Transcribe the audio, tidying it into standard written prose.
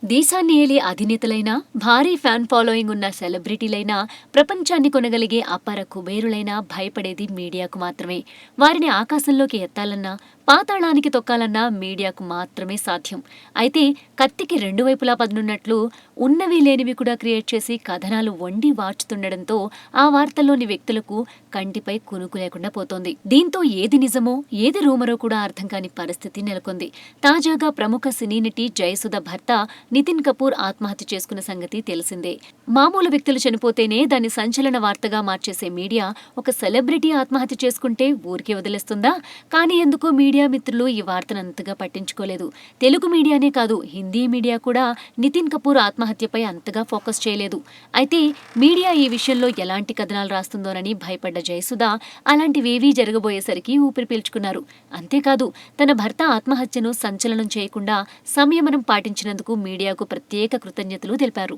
దేశాన్ని ఏలే అధినేతలైనా, భారీ ఫ్యాన్ ఫాలోయింగ్ ఉన్న సెలబ్రిటీలైనా, ప్రపంచాన్ని కొనగలిగే అపర కుబేరులైనా భయపడేది మీడియాకు మాత్రమే. వారిని ఆకాశంలోకి ఎత్తాలన్నా, పాతాళానికి తొక్కాలన్నా మీడియాకు మాత్రమే సాధ్యం. అయితే కత్తికి రెండు వైపులా పదునున్నట్లు ఉన్నవి లేనివి కూడా క్రియేట్ చేసి కథనాలు వండి వార్చుతుండడంతో ఆ వార్తల్లోని వ్యక్తులకు కంటిపై కునుకు లేకుండా పోతోంది. దీంతో ఏది నిజమో, ఏది రూమరో కూడా అర్థం కాని పరిస్థితి నెలకొంది. తాజాగా ప్రముఖ సినీ నటి జయసుధ భర్త నితిన్ కపూర్ ఆత్మహత్య చేసుకున్న సంగతి తెలిసిందే. మామూలు వ్యక్తులు చనిపోతేనే దాన్ని సంచలన వార్తగా మార్చేసే మీడియా ఒక సెలబ్రిటీ ఆత్మహత్య చేసుకుంటే ఊరికే వదిలేస్తుందా? కానీ ఎందుకో మీడియా మిత్రులు ఈ వార్తను అంతగా పట్టించుకోలేదు. తెలుగు మీడియానే కాదు, హిందీ మీడియా కూడా నితిన్ కపూర్ ఆత్మహత్యపై అంతగా ఫోకస్ చేయలేదు. అయితే మీడియా ఈ విషయంలో ఎలాంటి కథనాలు రాస్తుందోనని భయపడ్డ జయసుధ అలాంటివేవీ జరగబోయేసరికి ఊపిరి పీల్చుకున్నారు. అంతేకాదు, తన భర్త ఆత్మహత్యను సంచలనం చేయకుండా సంయమనం పాటించినందుకు మీడియాకు ప్రత్యేక కృతజ్ఞతలు తెలిపారు.